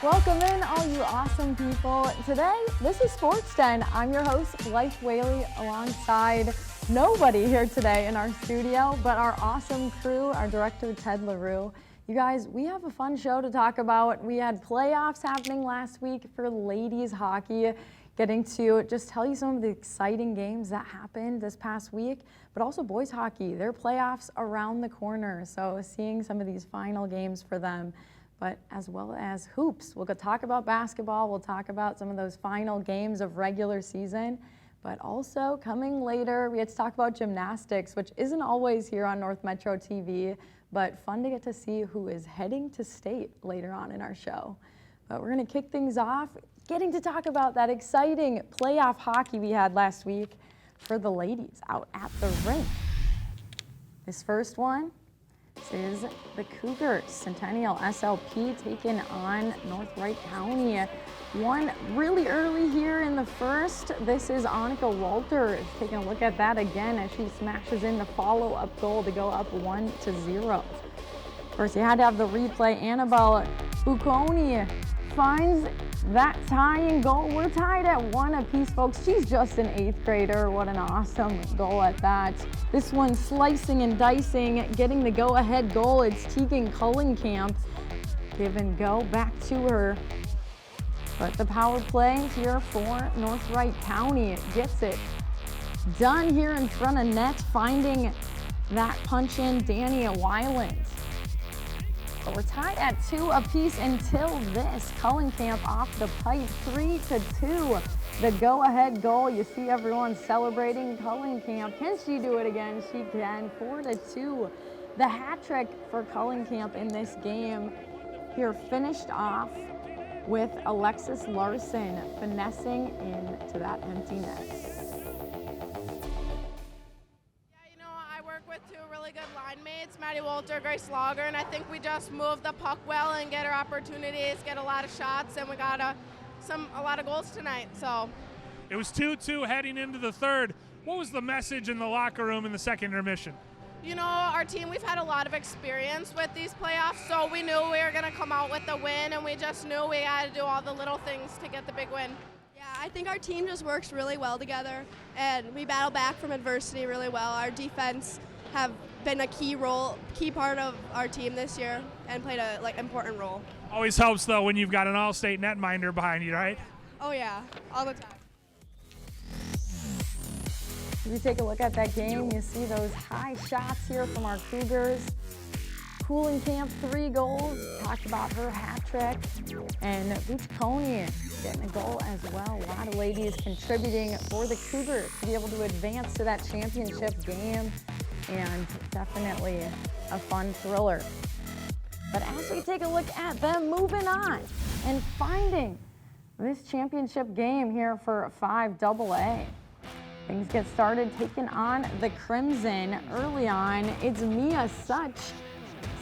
Welcome in, all you awesome people. Today, this is Sports Den. I'm your host, Blythe Whaley, alongside nobody here today in our studio, but our awesome crew, our director, Ted LaRue. You guys, we have a fun show to talk about. We had playoffs happening last week for ladies hockey, getting to just tell you some of the exciting games that happened this past week, but also boys hockey, their playoffs around the corner. So seeing some of these final games for them, but as well as hoops. We'll go talk about basketball. We'll talk about some of those final games of regular season, but also coming later, we had to talk about gymnastics, which isn't always here on North Metro TV, but fun to get to see who is heading to state later on in our show. But we're gonna kick things off, getting to talk about that exciting playoff hockey we had last week for the ladies out at the rink. This first one, this is the Cougars, Centennial SLP taking on North Wright County. One really early here in the first. This is Annika Walter taking a look at that again as she smashes in the follow-up goal to go up 1-0. Of course, you had to have the replay. Annabelle Bucconi finds that tying goal. We're tied at 1 apiece, folks. She's just an 8th grader. What an awesome goal at that. This one slicing and dicing, getting the go-ahead goal. It's Tegan Cullenkamp. Give and go back to her. But the power play here for North Wright County gets it done here in front of net, finding that punch in Dania Weiland. But we're tied at 2 apiece until this. Cullenkamp off the pipe, 3-2. The go-ahead goal. You see everyone celebrating. Cullenkamp, can she do it again? She can. 4-2. The hat trick for Cullenkamp in this game. Here finished off with Alexis Larson finessing into that empty net. With 2 really good line mates, Maddie Walter, Grace Lager, and I think we just move the puck well and get our opportunities, get a lot of shots, and we got a lot of goals tonight. So it was 2-2 heading into the third. What was the message in the locker room in the second intermission? You know, our team, we've had a lot of experience with these playoffs, so we knew we were going to come out with the win, and we just knew we had to do all the little things to get the big win. Yeah, I think our team just works really well together, and we battle back from adversity really well. Our defense have been a key part of our team this year and played a important role. Always helps though when you've got an all-state netminder behind you, right? Oh yeah, all the time. If you take a look at that game, you see those high shots here from our Cougars. Cullenkamp, 3 goals. Talked about her hat trick. And Bucconi getting a goal as well. A lot of ladies contributing for the Cougars to be able to advance to that championship game. And definitely a fun thriller. But as we take a look at them moving on and finding this championship game here for 5AA. Things get started taking on the Crimson early on. It's Mia Such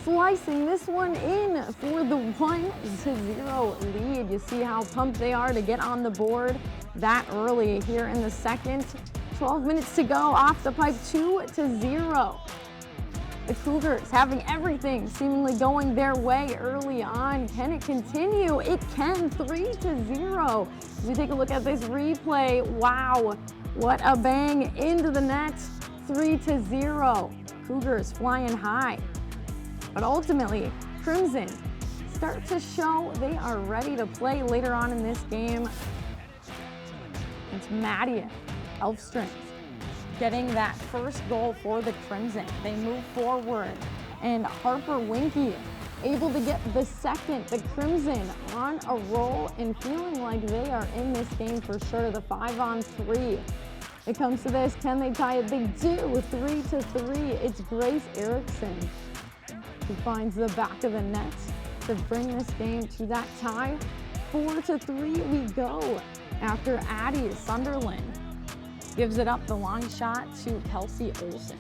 slicing this one in for the 1-0 lead. You see how pumped they are to get on the board that early here in the second. 12 minutes to go, off the pipe, 2-0. The Cougars having everything seemingly going their way early on. Can it continue? It can, 3-0. As we take a look at this replay, wow, what a bang into the net, 3-0. Cougars flying high. But ultimately, Crimson start to show they are ready to play later on in this game. It's Maddie Elfstrand getting that first goal for the Crimson. They move forward, and Harper Winky able to get the second. The Crimson on a roll and feeling like they are in this game for sure. The 5-on-3. It comes to this, can they tie it? They do, 3-3. It's Grace Erickson who finds the back of the net to bring this game to that tie. 4-3 we go after Addie Sunderland gives it up the long shot to Kelsey Olsen.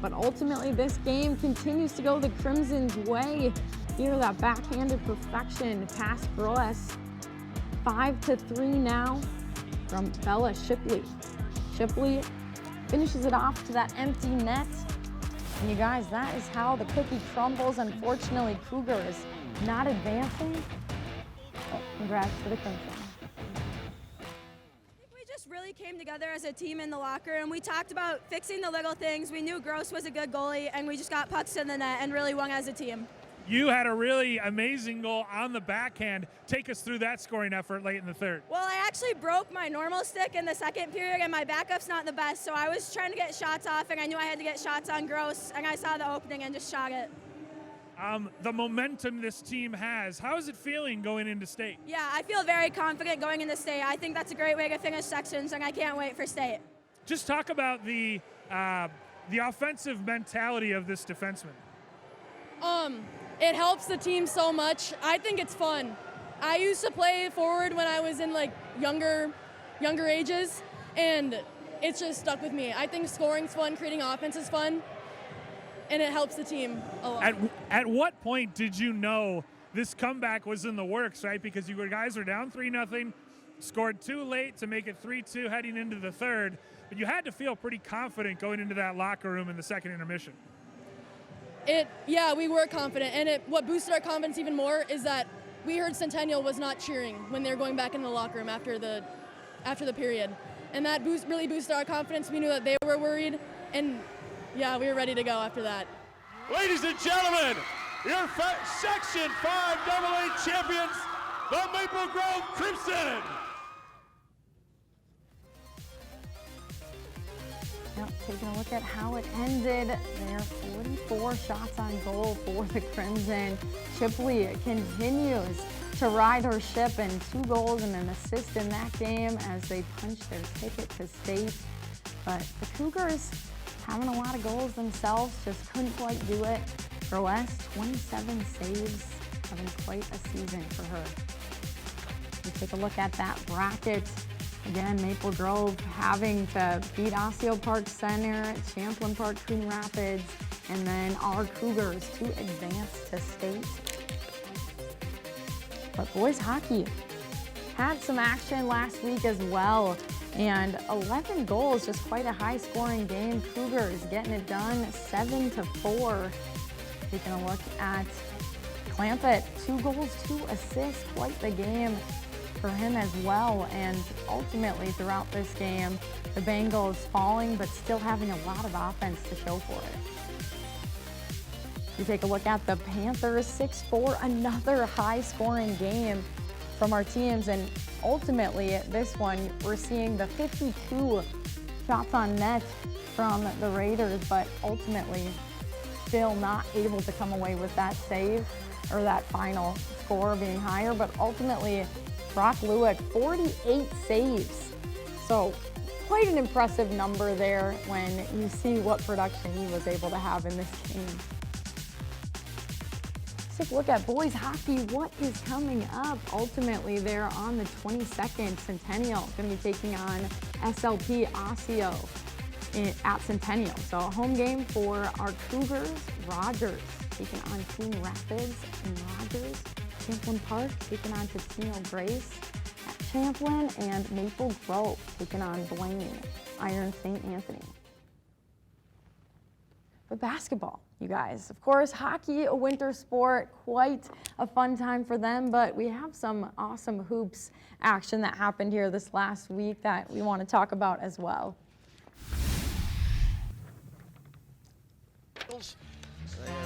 But ultimately this game continues to go the Crimson's way. Here that backhanded perfection past Gross. 5-3 now from Bella Shipley. Shipley finishes it off to that empty net. And you guys, that is how the cookie crumbles. Unfortunately, Cougars not advancing. But congrats to the Crimson. We just really came together as a team in the locker, and we talked about fixing the little things. We knew Gross was a good goalie, and we just got pucks in the net and really won as a team. You had a really amazing goal on the backhand. Take us through that scoring effort late in the third. Well, I actually broke my normal stick in the second period, and my backup's not the best, so I was trying to get shots off, and I knew I had to get shots on Gross, and I saw the opening and just shot it. The momentum this team has, how is it feeling going into state? Yeah, I feel very confident going into state. I think that's a great way to finish sections, and I can't wait for state. Just talk about the offensive mentality of this defenseman. It helps the team so much. I think it's fun. I used to play forward when I was in like younger ages, and it's just stuck with me. I think scoring's fun, creating offense is fun, and it helps the team a lot. At what point did you know this comeback was in the works, right? Because you guys were down 3-0, scored 2 late to make it 3-2 heading into the third, but you had to feel pretty confident going into that locker room in the second intermission. Yeah, we were confident, and what boosted our confidence even more is that we heard Centennial was not cheering when they were going back into the locker room after the period, and that really boosted our confidence. We knew that they were worried, and yeah, we were ready to go after that. Ladies and gentlemen, your Section 5 AA champions, the Maple Grove Crimson. Yep, taking a look at how it ended. There 44 shots on goal for the Crimson. Chipley continues to ride her ship, and 2 goals and an assist in that game as they punch their ticket to state. But the Cougars having a lot of goals themselves, just couldn't quite do it. Groess, 27 saves, having quite a season for her. We take a look at that bracket. Again, Maple Grove having to beat Osseo Park Center, Champlain Park, Coon Rapids, and then our Cougars to advance to state. But boys hockey had some action last week as well, and 11 goals, just quite a high-scoring game. Cougars getting it done 7-4. Taking a look at Clampett, 2 goals, 2 assists, quite the game for him as well. And ultimately throughout this game, the Bengals falling but still having a lot of offense to show for it. You take a look at the Panthers, 6-4, another high-scoring game from our teams, and ultimately this one we're seeing the 52 shots on net from the Raiders, but ultimately still not able to come away with that save or that final score being higher. But ultimately Brock Lewick, 48 saves. So quite an impressive number there when you see what production he was able to have in this game. Let's take a look at boys hockey. What is coming up? Ultimately, they're on the 22nd. Centennial going to be taking on SLP Osseo at Centennial. So a home game for our Cougars. Rogers taking on Coon Rapids and Rogers. Champlain Park taking on Totino Grace at Champlain, and Maple Grove taking on Blaine Iron St. Anthony. But basketball, you guys. Of course, hockey, a winter sport, quite a fun time for them, but we have some awesome hoops action that happened here this last week that we want to talk about as well.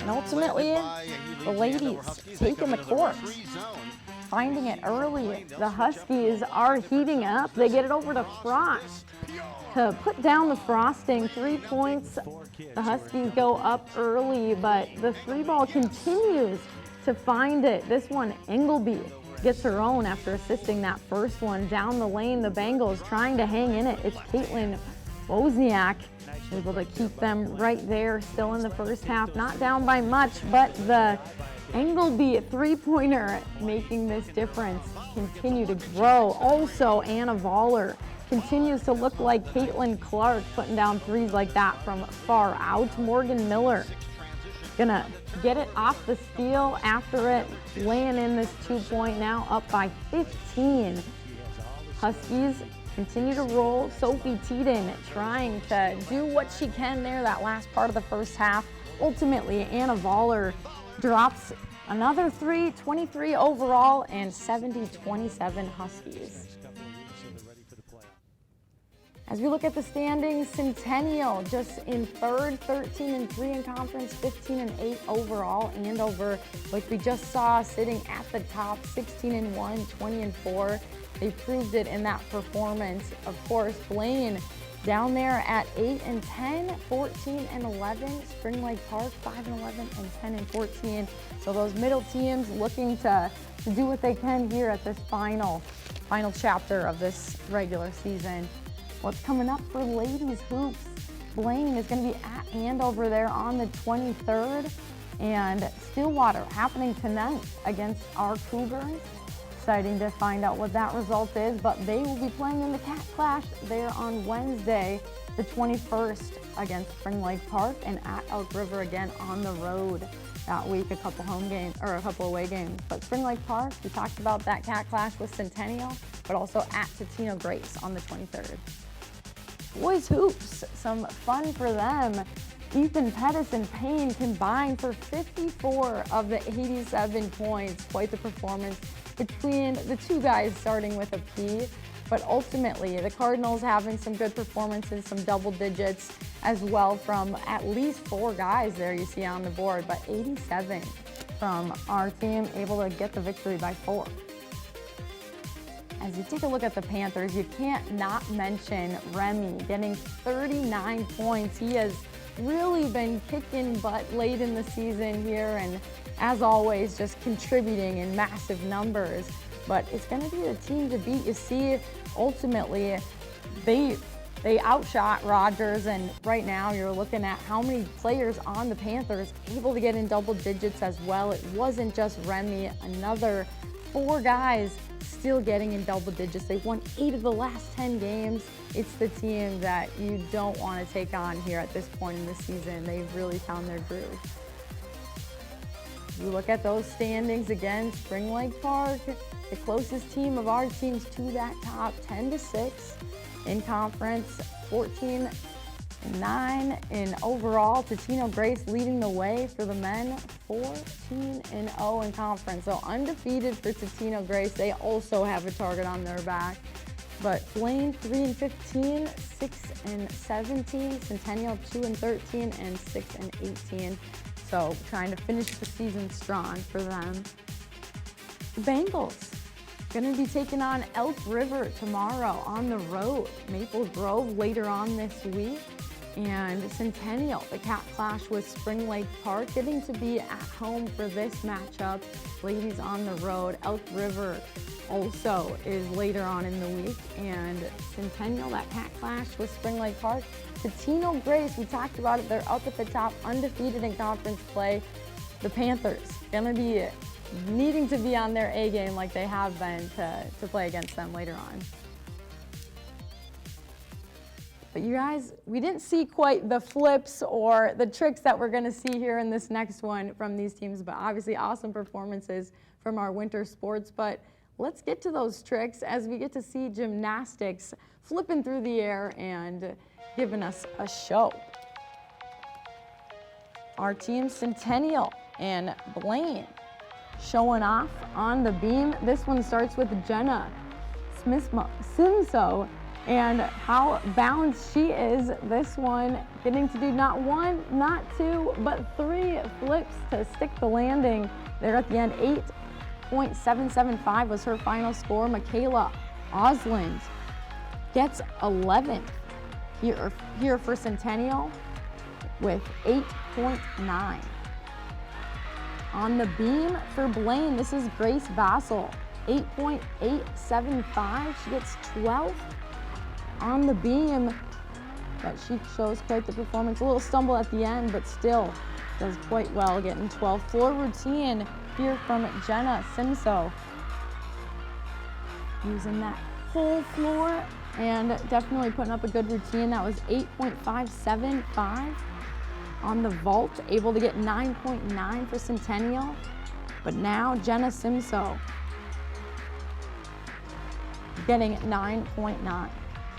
And ultimately, the ladies taking the court, finding it early. The Huskies are heating up. They get it over to Frost to put down the frosting. 3 points. The Huskies go up early, but the 3-ball continues to find it. This one, Engelby gets her own after assisting that first one. Down the lane, the Bengals trying to hang in it. It's Caitlin Wozniak able to keep them right there, still in the first half. Not down by much, but the Engelby 3-pointer making this difference continue to grow. Also, Anna Voller continues to look like Caitlin Clark, putting down threes like that from far out. Morgan Miller gonna get it off the steal after it, laying in this 2-point, now up by 15. Huskies continue to roll. Sophie Teeden trying to do what she can there that last part of the first half. Ultimately, Anna Voller drops Another three, 23 overall, and 70-27 Huskies. As we look at the standings, Centennial just in third, 13-3 in conference, 15-8 overall. Andover, like we just saw, sitting at the top, 16-1, 20-4. They proved it in that performance. Of course, Blaine down there at 8-10, 14-11. Spring Lake Park, 5-11, and 10-14. So those middle teams looking to do what they can here at this final chapter of this regular season. What's coming up for ladies hoops? Blaine is going to be at Andover there on the 23rd, and Stillwater happening tonight against our Cougars. Exciting to find out what that result is, but they will be playing in the Cat Clash there on Wednesday, the 21st, against Spring Lake Park, and at Elk River again on the road that week, a couple home games or a couple away games. But Spring Lake Park, we talked about that Cat Clash with Centennial, but also at Totino Grace on the 23rd. Boys hoops, some fun for them. Ethan Pettis and Payne combined for 54 of the 87 points. Quite the performance between the two guys starting with a P. But ultimately, the Cardinals having some good performances, some double digits as well from at least 4 guys there you see on the board. But 87 from our team, able to get the victory by 4. As you take a look at the Panthers, you can't not mention Remy getting 39 points. He has really been kicking butt late in the season here, and as always, just contributing in massive numbers. But it's going to be the team to beat. You see, ultimately, they outshot Rogers, and right now you're looking at how many players on the Panthers able to get in double digits as well. It wasn't just Remy, another 4 guys still getting in double digits. They've won 8 of the last 10 games. It's the team that you don't want to take on here at this point in the season. They've really found their groove. You look at those standings again, Spring Lake Park, the closest team of our teams to that top, 10-6 in conference, 14-9 in overall. Totino Grace leading the way for the men, 14-0 in conference. So undefeated for Totino Grace. They also have a target on their back. But Blaine 3-15, 6-17, Centennial 2-13, and 6-18. So trying to finish the season strong for them. The Bengals going to be taking on Elk River tomorrow on the road. Maple Grove later on this week. And Centennial, the Cat Clash with Spring Lake Park, getting to be at home for this matchup. Ladies on the road. Elk River also is later on in the week. And Centennial, that Cat Clash with Spring Lake Park. Totino Grace, we talked about it, they're up at the top, undefeated in conference play. The Panthers, gonna be needing to be on their A game like they have been to play against them later on. But you guys, we didn't see quite the flips or the tricks that we're gonna see here in this next one from these teams, but obviously awesome performances from our winter sports. But let's get to those tricks as we get to see gymnastics flipping through the air and giving us a show. Our team, Centennial and Blaine, showing off on the beam. This one starts with Jenna Simso, and how balanced she is. This one getting to do not 1, not 2, but 3 flips to stick the landing there at the end. 8.775 was her final score. Michaela Osland gets 11th here for Centennial with 8.9. On the beam for Blaine, this is Grace Vassell, 8.875. She gets 12th on the beam, but she shows quite the performance. A little stumble at the end, but still does quite well, getting 12th. Floor routine here from Jenna Simso, using that whole floor and definitely putting up a good routine. That was 8.575. On the vault, able to get 9.9 for Centennial. But now Jenna Simso getting 9.9.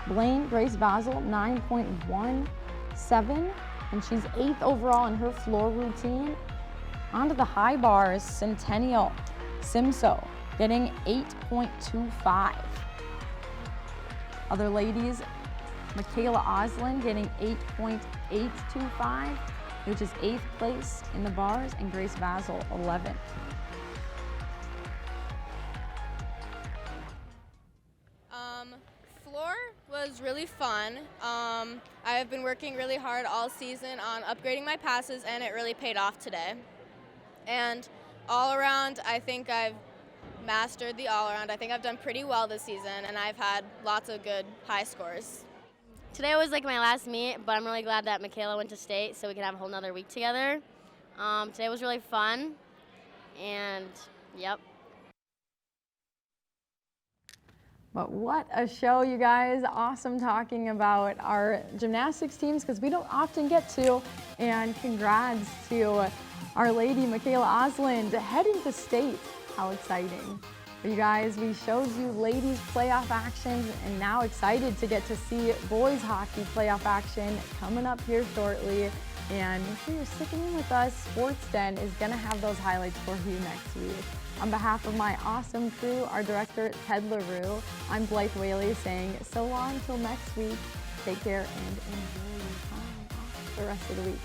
Blaine Grace Vassell, 9.17, and she's 8th overall in her floor routine. On to the high bars, Centennial Simso getting 8.25. Other ladies, Michaela Oslin getting 8.825, which is 8th place in the bars, and Grace Vasil 11th. Floor was really fun. I have been working really hard all season on upgrading my passes, and it really paid off today. And all around, I think I've mastered the all around. I think I've done pretty well this season, and I've had lots of good high scores. Today was like my last meet, but I'm really glad that Michaela went to state so we could have a whole nother week together. Today was really fun, and yep. But what a show, you guys. Awesome talking about our gymnastics teams because we don't often get to. And congrats to our lady, Michaela Osland, heading to state. How exciting. But you guys, we showed you ladies playoff action and now excited to get to see boys hockey playoff action coming up here shortly. And make sure you're sticking in with us. Sports Den is going to have those highlights for you next week. On behalf of my awesome crew, our director, Ted LaRue, I'm Blythe Whaley saying so long till next week. Take care and enjoy your time off the rest of the week.